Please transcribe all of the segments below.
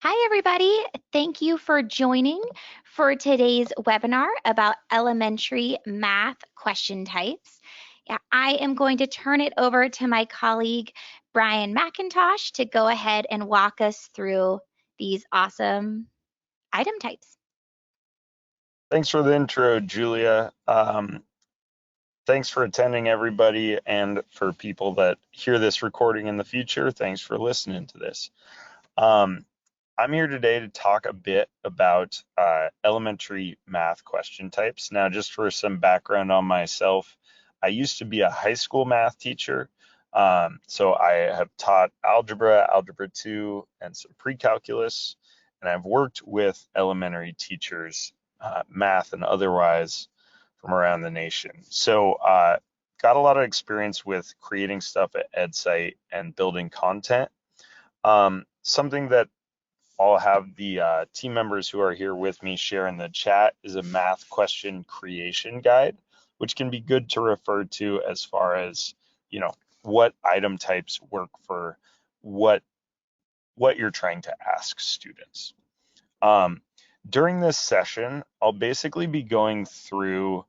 Hi, everybody. Thank you for joining for today's webinar about elementary math question types. I am going to turn it over to my colleague, Brian McIntosh, to go ahead and walk us through these awesome item types. Thanks for the intro, Julia. Thanks for attending, everybody, and for people that hear this recording in the future, thanks for listening to this. I'm here today to talk a bit about elementary math question types. Now, just for some background on myself, I used to be a high school math teacher. So I have taught algebra, algebra 2, and some pre-calculus, and I've worked with elementary teachers, math and otherwise, from around the nation. So got a lot of experience with creating stuff at Edcite and building content. Something that I'll have the team members who are here with me share in the chat is a math question creation guide, which can be good to refer to as far as, what item types work for what you're trying to ask students. During this session, I'll basically be going through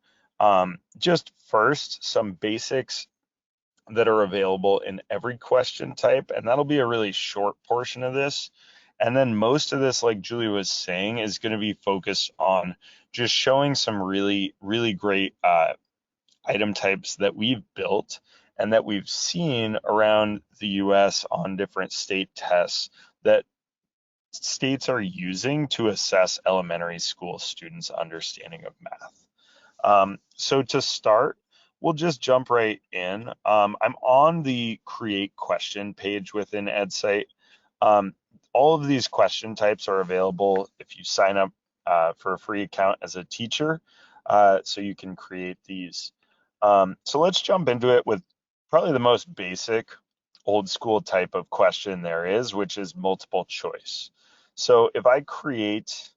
just first some basics that are available in every question type, and that'll be a really short portion of this. And then most of this, like Julie was saying, is going to be focused on just showing some really, really great item types that we've built and that we've seen around the US on different state tests that states are using to assess elementary school students' understanding of math. So to start, we'll just jump right in. I'm on the create question page within Edcite. All of these question types are available if you sign up for a free account as a teacher, so you can create these. So let's jump into it with probably the most basic old school type of question there is, which is multiple choice. So if I create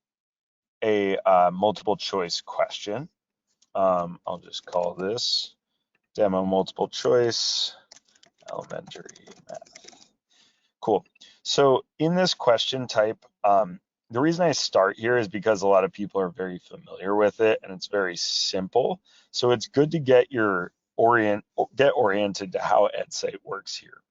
a multiple choice question, I'll just call this demo multiple choice elementary math. Cool. So in this question type, the reason I start here is because a lot of people are very familiar with it and it's very simple. So it's good to get oriented to how Edcite works here.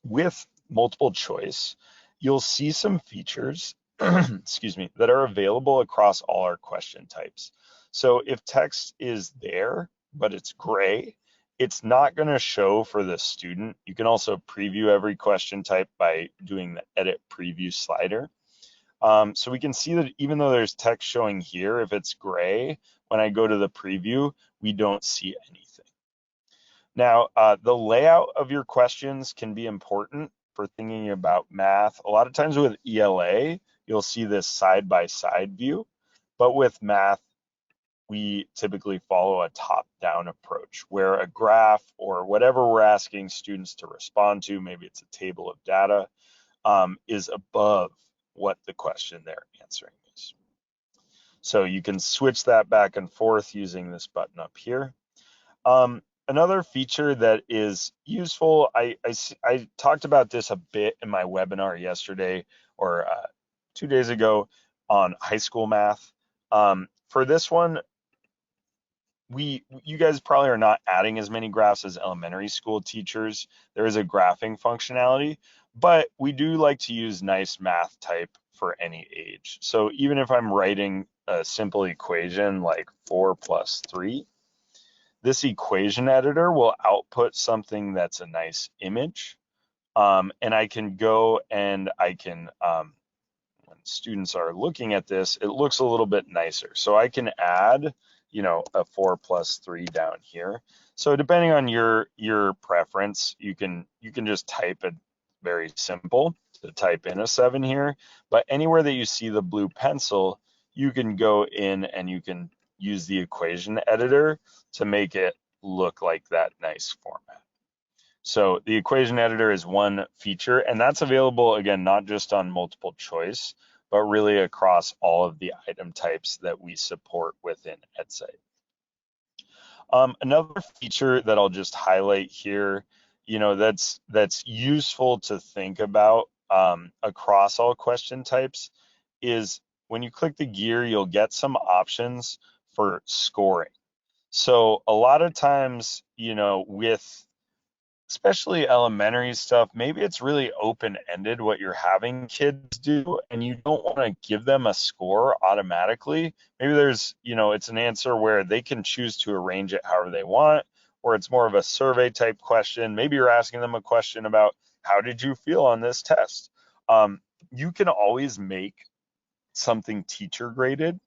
With multiple choice, you'll see some features, excuse me, that are available across all our question types. So if text is there, but it's gray, it's not going to show for the student. You can also preview every question type by doing the edit preview slider. So we can see that even though there's text showing here, if it's gray, when I go to the preview, we don't see anything. Now, the layout of your questions can be important for thinking about math. A lot of times with ELA, you'll see this side-by-side view, but with math, we typically follow a top-down approach where a graph or whatever we're asking students to respond to, maybe it's a table of data, is above what the question they're answering is. So you can switch that back and forth using this button up here. Another feature that is useful, I talked about this a bit in my webinar yesterday or 2 days ago on high school math. For this one, you guys probably are not adding as many graphs as elementary school teachers. There is a graphing functionality, but we do like to use nice math type for any age. So even if I'm writing a simple equation like 4 plus 3, this equation editor will output something that's a nice image. And I can go and I can, when students are looking at this, it looks a little bit nicer. So I can add, a 4 plus 3 down here. So depending on your preference, you can just type it very simple to type in a 7 here. But anywhere that you see the blue pencil, you can go in and you can use the equation editor to make it look like that nice format. So the equation editor is one feature, and that's available, again, not just on multiple choice, but really across all of the item types that we support within Edcite. Another feature that I'll just highlight here, that's useful to think about across all question types is when you click the gear, you'll get some options for scoring. So a lot of times, with especially elementary stuff, maybe it's really open-ended what you're having kids do, and you don't want to give them a score automatically. Maybe there's, it's an answer where they can choose to arrange it however they want, or it's more of a survey type question. Maybe you're asking them a question about how did you feel on this test? You can always make something teacher graded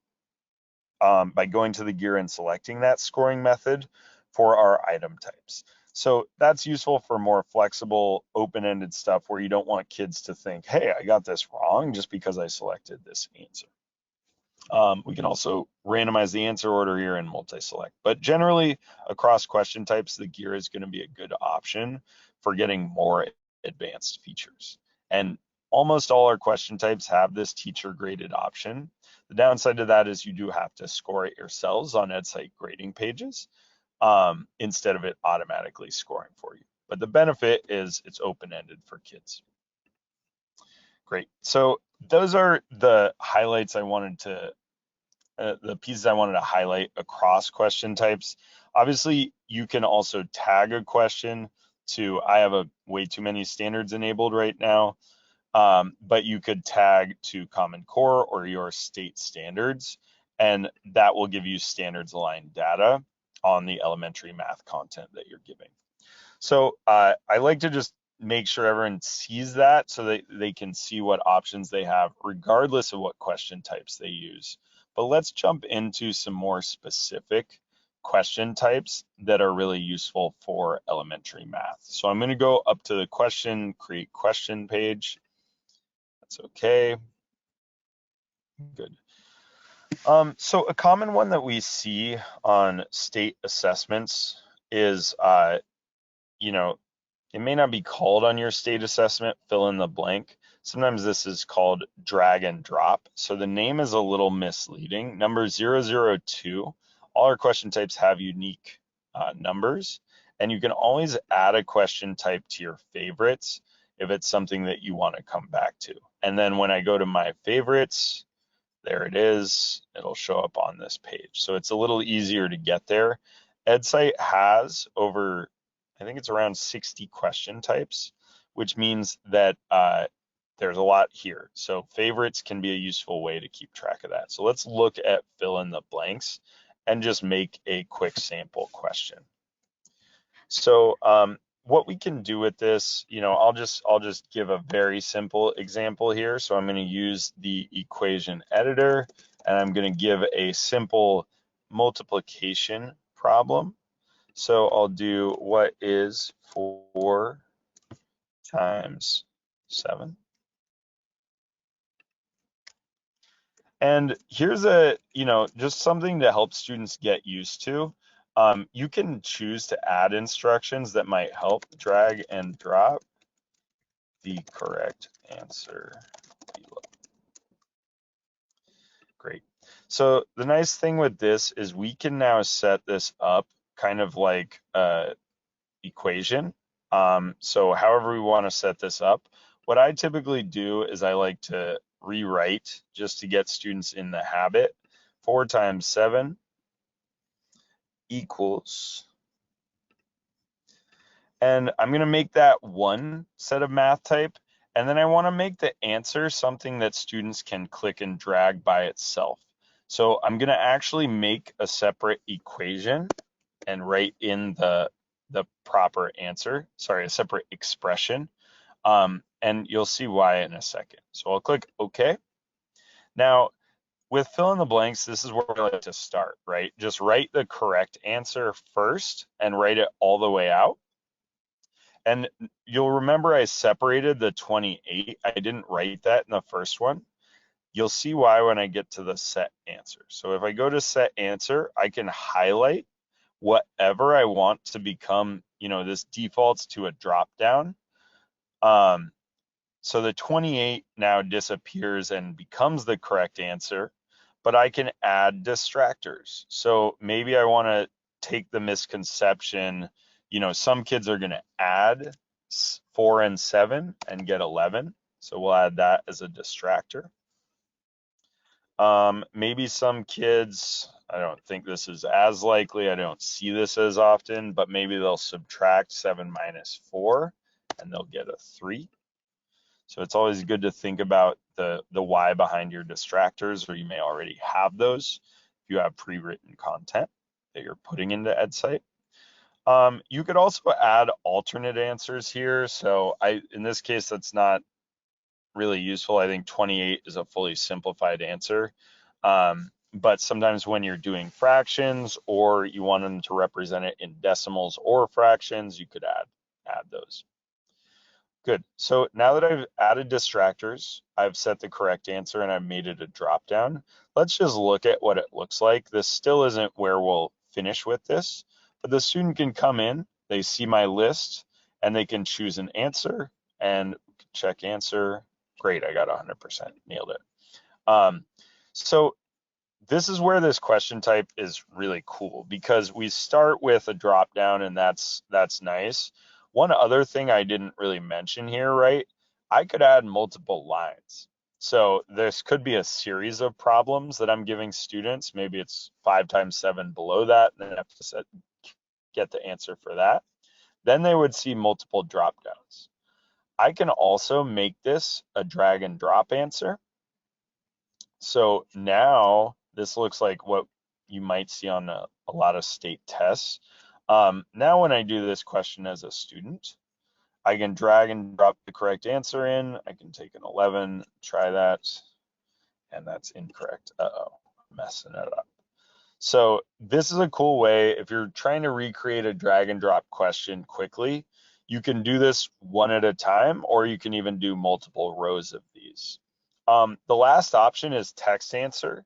by going to the gear and selecting that scoring method for our item types. So that's useful for more flexible, open-ended stuff where you don't want kids to think, hey, I got this wrong just because I selected this answer. We can also randomize the answer order here and multi-select. But generally, across question types, the gear is going to be a good option for getting more advanced features. And almost all our question types have this teacher-graded option. The downside to that is you do have to score it yourselves on Edcite grading pages instead of it automatically scoring for you. But the benefit is it's open-ended for kids. Great. So those are the highlights I wanted to, the pieces I wanted to highlight across question types. Obviously, you can also tag a question to, I have way too many standards enabled right now, but you could tag to Common Core or your state standards, and that will give you standards aligned data on the elementary math content that you're giving. So I like to just make sure everyone sees that so that they can see what options they have regardless of what question types they use. But let's jump into some more specific question types that are really useful for elementary math. So I'm going to go up to the create question page. That's okay. Good. So a common one that we see on state assessments is, it may not be called on your state assessment, fill in the blank. Sometimes this is called drag and drop. So the name is a little misleading. Number 002, all our question types have unique numbers, and you can always add a question type to your favorites if it's something that you want to come back to. And then when I go to my favorites, there it is. It'll show up on this page. So it's a little easier to get there. Edcite has over, I think it's around 60 question types, which means that there's a lot here. So favorites can be a useful way to keep track of that. So let's look at fill in the blanks and just make a quick sample question. So what we can do with this, I'll just give a very simple example here. So I'm going to use the equation editor, and I'm going to give a simple multiplication problem. So I'll do what is 4 times 7. And here's just something to help students get used to. You can choose to add instructions that might help. Drag and drop the correct answer below. Great. So the nice thing with this is we can now set this up kind of like an equation. So however we want to set this up, what I typically do is I like to rewrite just to get students in the habit. 4 times 7 equals, and I'm going to make that one set of math type, and then I want to make the answer something that students can click and drag by itself. So I'm going to actually make a separate equation and write in the proper answer, sorry, a separate expression, and you'll see why in a second. So I'll click OK. Now, with fill in the blanks, this is where we like to start, right? Just write the correct answer first and write it all the way out. And you'll remember I separated the 28. I didn't write that in the first one. You'll see why when I get to the set answer. So if I go to set answer, I can highlight whatever I want to become, this defaults to a drop down. So the 28 now disappears and becomes the correct answer, but I can add distractors. So maybe I want to take the misconception, some kids are going to add 4 and 7 and get 11. So we'll add that as a distractor. Maybe some kids, I don't think this is as likely, I don't see this as often, but maybe they'll subtract 7 minus 4 and they'll get a 3. So it's always good to think about the why behind your distractors, or you may already have those if you have pre-written content that you're putting into Edcite. You could also add alternate answers here. So in this case, that's not really useful. I think 28 is a fully simplified answer. But sometimes when you're doing fractions or you want them to represent it in decimals or fractions, you could add those. Good. So now that I've added distractors, I've set the correct answer and I've made it a drop down. Let's just look at what it looks like. This still isn't where we'll finish with this, but the student can come in, they see my list, and they can choose an answer and check answer. Great, I got 100%, nailed it. So this is where this question type is really cool because we start with a drop down and that's nice. One other thing I didn't really mention here, right? I could add multiple lines. So this could be a series of problems that I'm giving students. Maybe it's 5 times 7 below that, and then I have to get the answer for that. Then they would see multiple drop downs. I can also make this a drag and drop answer. So now this looks like what you might see on a lot of state tests. Now when I do this question as a student, I can drag and drop the correct answer in. I can take an 11, try that, and that's incorrect. Uh-oh, I'm messing it up. So this is a cool way if you're trying to recreate a drag and drop question quickly, you can do this one at a time, or you can even do multiple rows of these. The last option is text answer.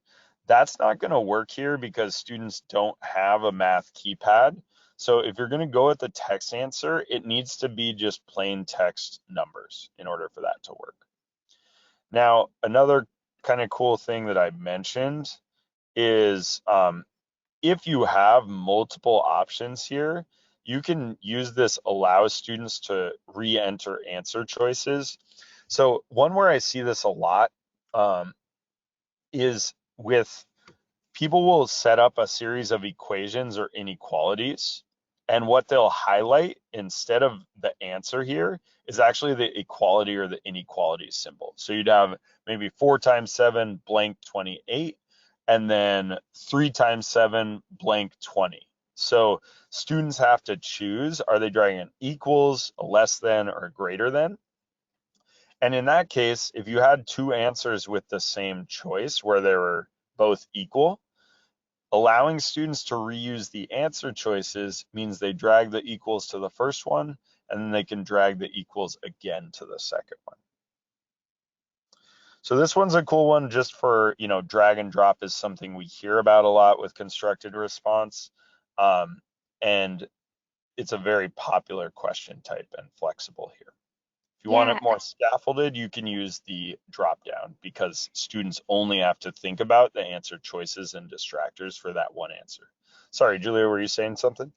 That's not going to work here because students don't have a math keypad. So if you're going to go with the text answer, it needs to be just plain text numbers in order for that to work. Now, another kind of cool thing that I mentioned is if you have multiple options here, you can use this allow students to re-enter answer choices. So one where I see this a lot is with people will set up a series of equations or inequalities, and what they'll highlight instead of the answer here is actually the equality or the inequality symbol. So you'd have maybe 4 times 7 blank 28, and then 3 times 7 blank 20. So students have to choose, are they drawing an equals, a less than, or a greater than? And in that case, if you had two answers with the same choice where they were both equal, allowing students to reuse the answer choices means they drag the equals to the first one, and then they can drag the equals again to the second one. So this one's a cool one just for, drag and drop is something we hear about a lot with constructed response. And it's a very popular question type and flexible here. If you want it Yeah, more scaffolded, you can use the drop down because students only have to think about the answer choices and distractors for that one answer. Sorry, Julia, were you saying something?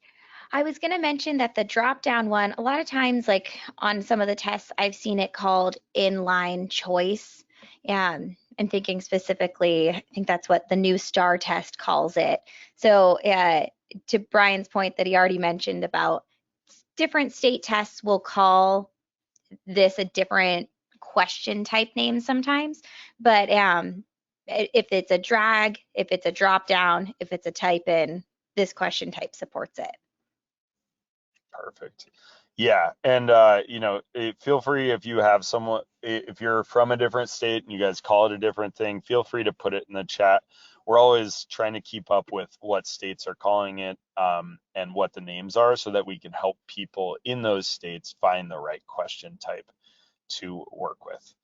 I was going to mention that the drop down one, a lot of times, like on some of the tests, I've seen it called inline choice. I'm thinking specifically, I think that's what the new STAR test calls it. So, to Brian's point that he already mentioned about different state tests will call this a different question type name sometimes, but if it's a drag, if it's a drop down, if it's a type in, this question type supports it. Perfect. Yeah, and feel free if you have someone, if you're from a different state and you guys call it a different thing, feel free to put it in the chat. We're always trying to keep up with what states are calling it and what the names are so that we can help people in those states find the right question type to work with.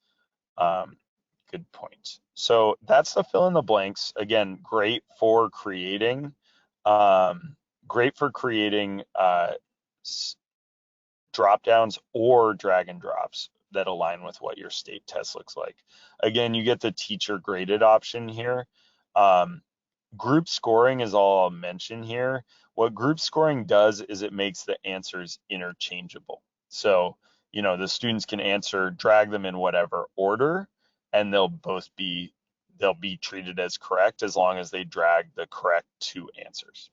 Good point. So that's the fill in the blanks. Again, great for creating drop downs or drag and drops that align with what your state test looks like. Again, you get the teacher graded option here. Group scoring is all I'll mention here. What group scoring does is it makes the answers interchangeable. So, the students can answer, drag them in whatever order, and they'll be treated as correct as long as they drag the correct two answers.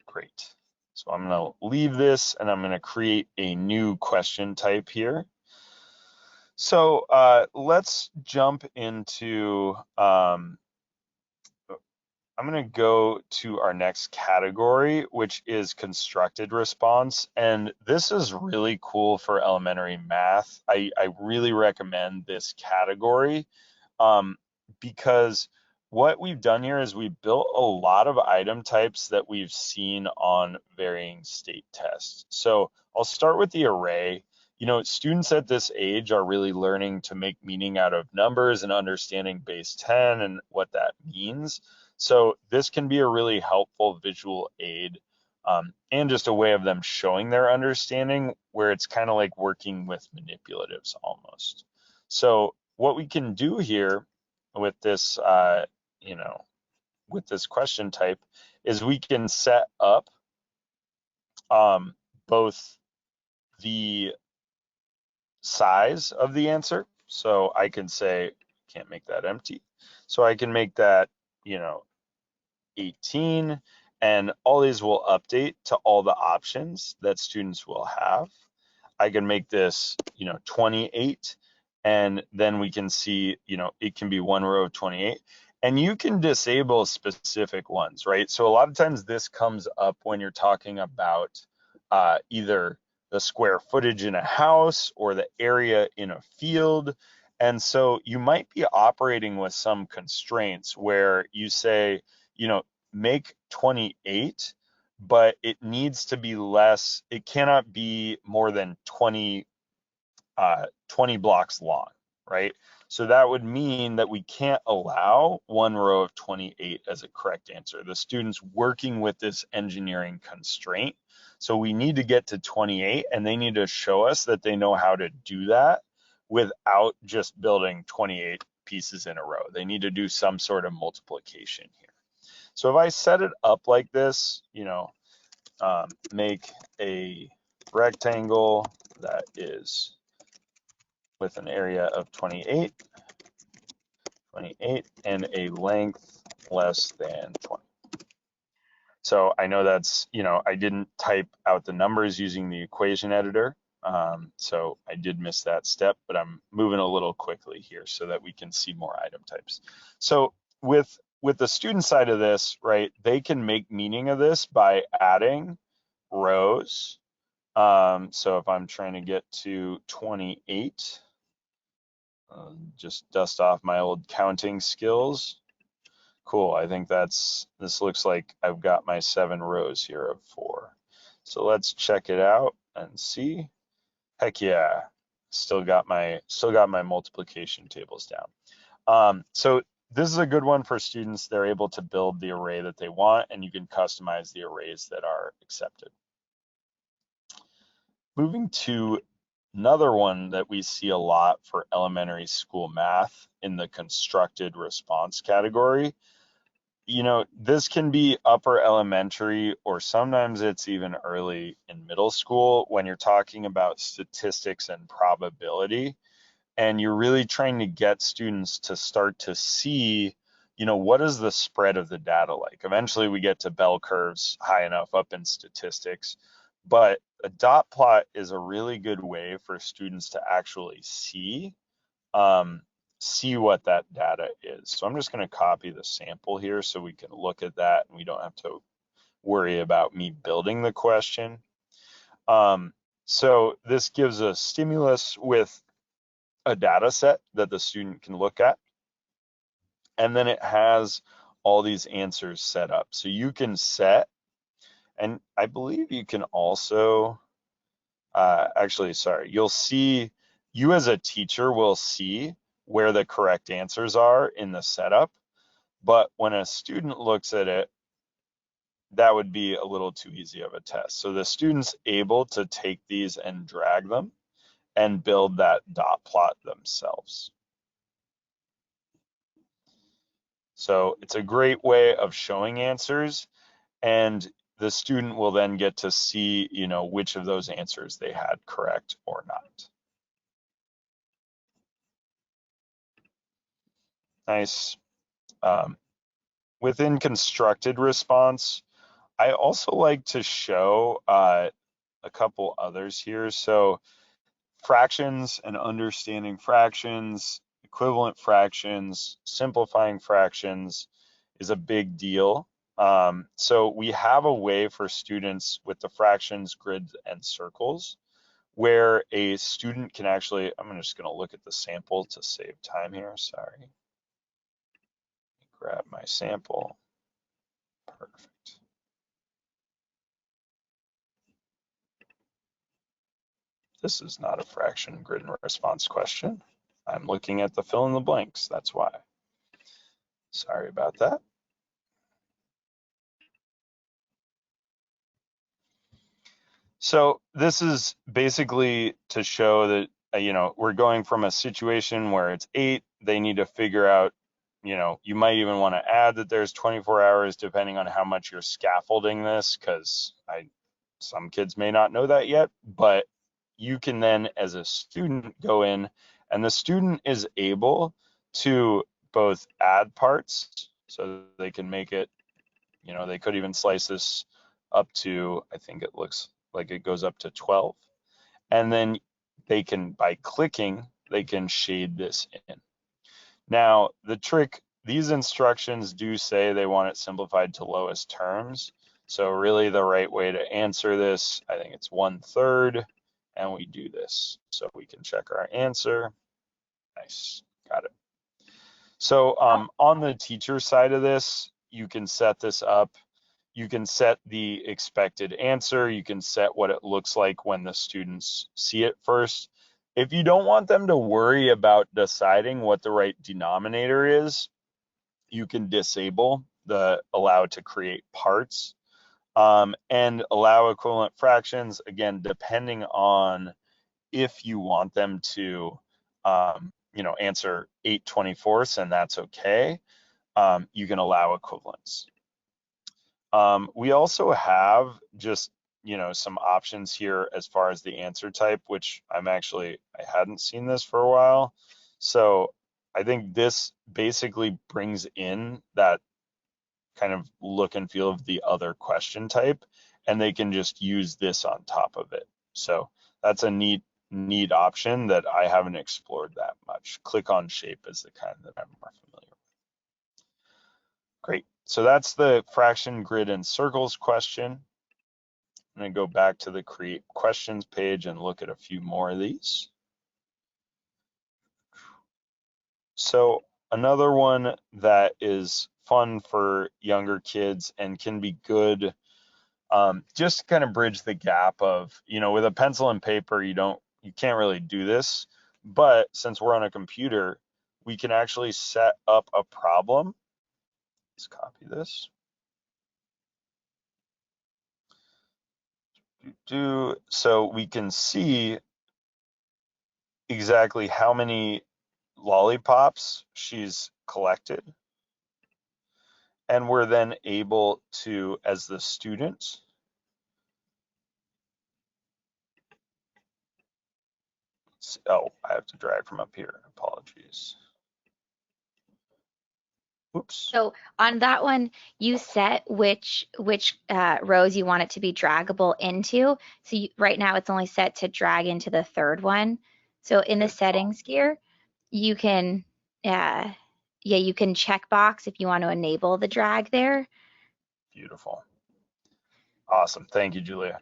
Great. So I'm going to leave this and I'm going to create a new question type here. So let's jump into, I'm going to go to our next category, which is constructed response. And this is really cool for elementary math. I really recommend this category because what we've done here is we built a lot of item types that we've seen on varying state tests. So I'll start with the array. Students at this age are really learning to make meaning out of numbers and understanding base 10 and what that means. So this can be a really helpful visual aid and just a way of them showing their understanding where it's kind of like working with manipulatives almost. So what we can do here with this, with this question type is we can set up both the size of the answer. So I can say, can't make that empty. So I can make that, 18, and all these will update to all the options that students will have. I can make this, 28, and then we can see, it can be one row of 28. And you can disable specific ones, right? So a lot of times this comes up when you're talking about either the square footage in a house or the area in a field. And so you might be operating with some constraints where you say, make 28, but it needs to be less. It cannot be more than 20 blocks long, right? So that would mean that we can't allow one row of 28 as a correct answer. The student's working with this engineering constraint. So we need to get to 28, and they need to show us that they know how to do that without just building 28 pieces in a row. They need to do some sort of multiplication here. So if I set it up like this, make a rectangle that is with an area of 28, and a length less than 20. So I know that's, I didn't type out the numbers using the equation editor. So I did miss that step, but I'm moving a little quickly here so that we can see more item types. So with the student side of this, right, they can make meaning of this by adding rows. So if I'm trying to get to 28, just dust off my old counting skills. Cool, I think this looks like I've got my 7 rows here of 4. So let's check it out and see. Heck yeah, still got my multiplication tables down. So this is a good one for students. They're able to build the array that they want, and you can customize the arrays that are accepted. Moving to another one that we see a lot for elementary school math in the constructed response category. This can be upper elementary, or sometimes it's even early in middle school when you're talking about statistics and probability. And you're really trying to get students to start to see, what is the spread of the data like? Eventually we get to bell curves high enough up in statistics, but a dot plot is a really good way for students to actually see what that data is. So I'm just going to copy the sample here so we can look at that and we don't have to worry about me building the question. So this gives a stimulus with a data set that the student can look at. And then it has all these answers set up. So you can set, and I believe you can also, actually, sorry, you as a teacher will see where the correct answers are in the setup. But when a student looks at it, that would be a little too easy of a test. So the student's able to take these and drag them and build that dot plot themselves. So it's a great way of showing answers. And the student will then get to see, which of those answers they had correct or not. Nice. Within constructed response, I also like to show a couple others here. So fractions and understanding fractions, equivalent fractions, simplifying fractions is a big deal. So we have a way for students with the fractions, grids, and circles where a student can actually, I'm just going to look at the sample to save time here. Sorry. Grab my sample. Perfect. This is not a fraction grid and response question. I'm looking at the fill in the blanks. That's why. Sorry about that. So this is basically to show that, we're going from a situation where it's 8, they need to figure out, you might even want to add that there's 24 hours depending on how much you're scaffolding this, because some kids may not know that yet, but you can then as a student go in and the student is able to both add parts, so they can make it, they could even slice this up to, I think it looks like it goes up to 12. And then they can, by clicking, they can shade this in. Now, the trick, these instructions do say they want it simplified to lowest terms. So really the right way to answer this, I think it's 1/3, and we do this. So we can check our answer. Nice, got it. So on the teacher side of this, you can set this up. You can set the expected answer. You can set what it looks like when the students see it first. If you don't want them to worry about deciding what the right denominator is, you can disable the allow to create parts and allow equivalent fractions, again, depending on if you want them to, answer 8/24, and that's okay. You can allow equivalence. We also have just, some options here as far as the answer type, which I hadn't seen this for a while. So I think this basically brings in that kind of look and feel of the other question type, and they can just use this on top of it. So that's a neat option that I haven't explored that much. Click on shape is the kind that I'm more familiar with. Great. So that's the fraction, grid, and circles question. I'm going to go back to the create questions page and look at a few more of these. So another one that is fun for younger kids and can be good, just to kind of bridge the gap of, with a pencil and paper, you can't really do this, but since we're on a computer, we can actually set up a problem. Let's copy this. So we can see exactly how many lollipops she's collected. And we're then able to, as the student, oh, I have to drag from up here. Apologies. Oops. So on that one, you set which rows you want it to be draggable into. So right now it's only set to drag into the third one. So in the settings gear, you can, you can check box if you want to enable the drag there. Beautiful. Awesome. Thank you, Julia.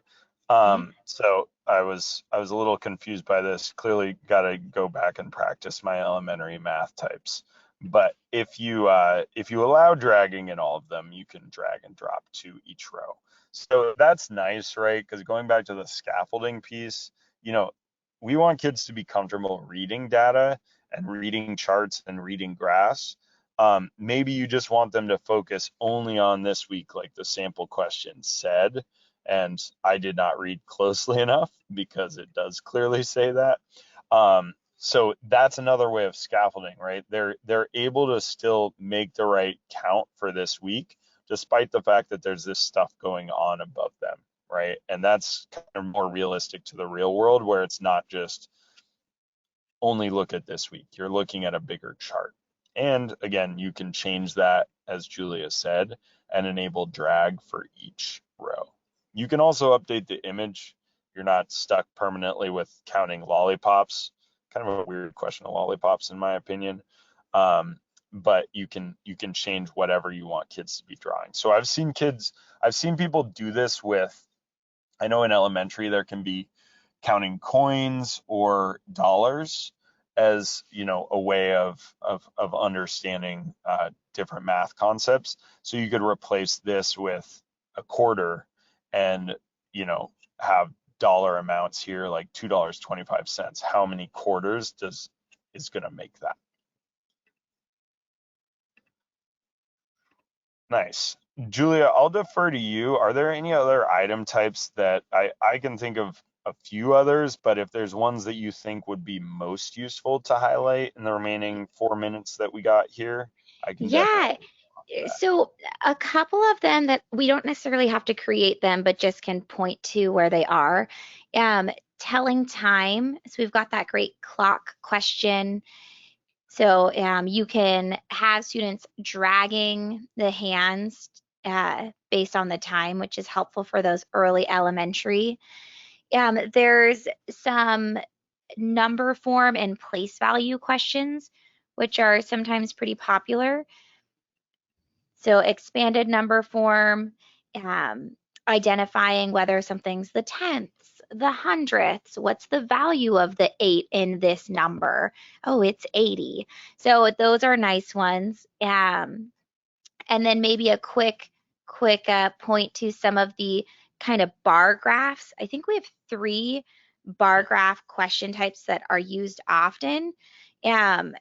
So I was a little confused by this. Clearly got to go back and practice my elementary math types. But if you allow dragging in all of them, you can drag and drop to each row. So that's nice, right? Because going back to the scaffolding piece, we want kids to be comfortable reading data and reading charts and reading graphs. Maybe you just want them to focus only on this week, like the sample question said, and I did not read closely enough because it does clearly say that. So that's another way of scaffolding, right? They're able to still make the right count for this week, despite the fact that there's this stuff going on above them, right? And that's kind of more realistic to the real world where it's not just only look at this week. You're looking at a bigger chart. And again, you can change that, as Julia said, and enable drag for each row. You can also update the image. You're not stuck permanently with counting lollipops. Kind of a weird question of lollipops, in my opinion. But you can change whatever you want kids to be drawing. So I've seen people do this with, I know in elementary there can be counting coins or dollars as a way of understanding different math concepts. So you could replace this with a quarter and have dollar amounts here like $2.25. How many quarters is going to make that? Nice. Julia, I'll defer to you. Are there any other item types that I can think of a few others, but if there's ones that you think would be most useful to highlight in the remaining 4 minutes that we got here, I can definitely Yeah. do that. So a couple of them that we don't necessarily have to create them, but just can point to where they are. Um, Telling time. So we've got that great clock question. So you can have students dragging the hands based on the time, which is helpful for those early elementary. There's some number form and place value questions, which are sometimes pretty popular. So expanded number form, um, identifying whether something's the tenths, the hundredths, what's the value of the 8 in this number? Oh, it's 80. So those are nice ones. And then maybe a quick point to some of the kind of bar graphs. I think we have 3 bar graph question types that are used often. And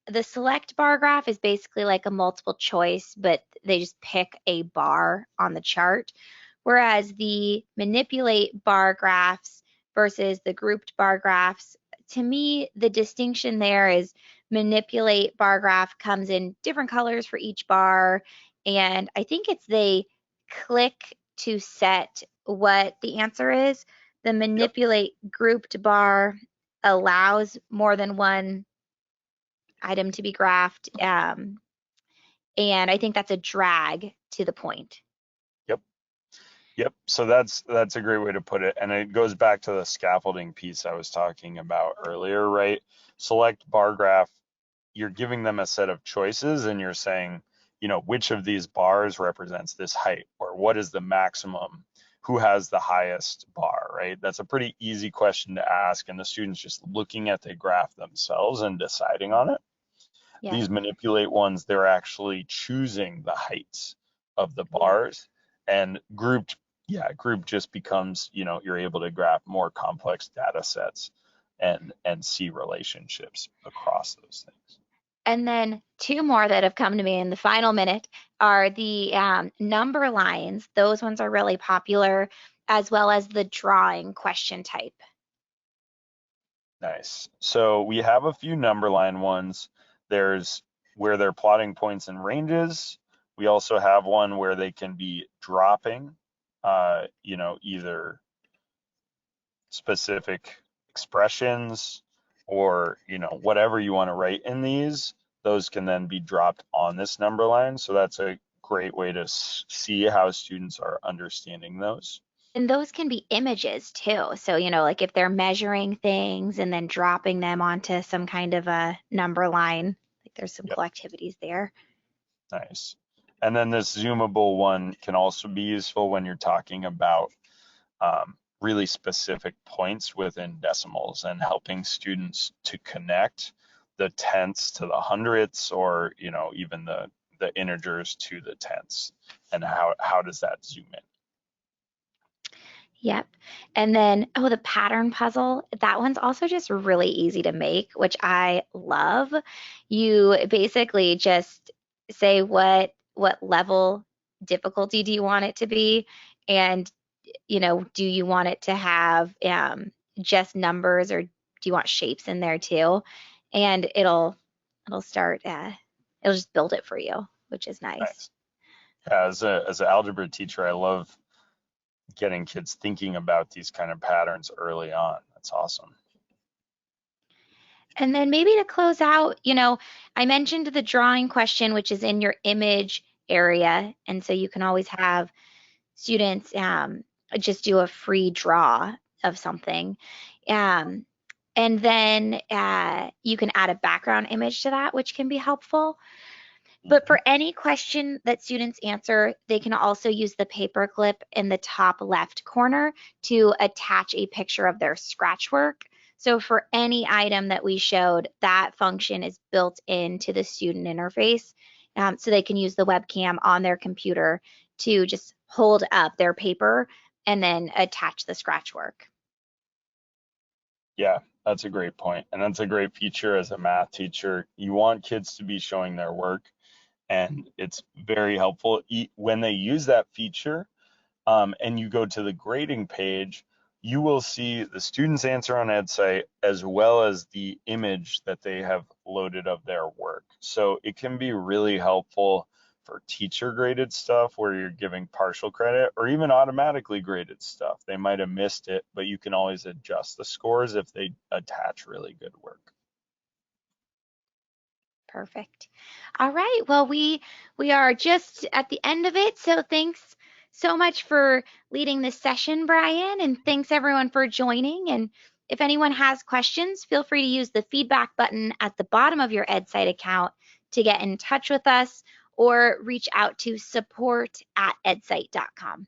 the select bar graph is basically like a multiple choice, but they just pick a bar on the chart. Whereas the manipulate bar graphs versus the grouped bar graphs, to me, the distinction there is manipulate bar graph comes in different colors for each bar. And I think it's they click to set what the answer is. The Yep, manipulate grouped bar allows more than one item to be graphed. And I think that's a drag to the point. yep, yep. So that's a great way to put it. And it goes back to the scaffolding piece I was talking about earlier, right? Select bar graph, you're giving them a set of choices and you're saying, which of these bars represents this height or what is the maximum? Who has the highest bar, right? That's a pretty easy question to ask, and the student's just looking at the graph themselves and deciding on it. Yeah. These manipulate ones, they're actually choosing the heights of the Yeah. bars, and group just becomes, you're able to graph more complex data sets and see relationships across those things. And then 2 more that have come to me in the final minute are the number lines. Those ones are really popular, as well as the drawing question type. Nice. So we have a few number line ones. There's where they're plotting points and ranges. We also have one where they can be dropping, either specific expressions or, whatever you want to write in these. Those can then be dropped on this number line. So that's a great way to see how students are understanding those. And those can be images too. So, like if they're measuring things and then dropping them onto some kind of a number line, like there's some Yep. cool activities there. Nice. And then this zoomable one can also be useful when you're talking about really specific points within decimals and helping students to connect the tenths to the hundredths or, even the integers to the tenths. And how does that zoom in? Yep. And then, oh, the pattern puzzle, that one's also just really easy to make, which I love. You basically just say what level difficulty do you want it to be, and do you want it to have just numbers or do you want shapes in there too? And it'll start it'll just build it for you, which is nice. Nice. Yeah, as an algebra teacher, I love getting kids thinking about these kind of patterns early on. That's awesome. And then maybe to close out, I mentioned the drawing question, which is in your image area. And so you can always have students just do a free draw of something. Um, and then you can add a background image to that, which can be helpful. But Mhm. for any question that students answer, they can also use the paperclip in the top left corner to attach a picture of their scratch work. So for any item that we showed, that function is built into the student interface. So they can use the webcam on their computer to just hold up their paper and then attach the scratch work. Yeah, that's a great point. And that's a great feature as a math teacher. You want kids to be showing their work, and it's very helpful when they use that feature. And you go to the grading page, you will see the student's answer on Edcite as well as the image that they have loaded of their work. So it can be really helpful for teacher graded stuff where you're giving partial credit, or even automatically graded stuff. They might have missed it, but you can always adjust the scores if they attach really good work. Perfect. All right. Well, we are just at the end of it. So thanks so much for leading this session, Brian, and thanks everyone for joining. And if anyone has questions, feel free to use the feedback button at the bottom of your EdSite account to get in touch with us or reach out to support@edsite.com.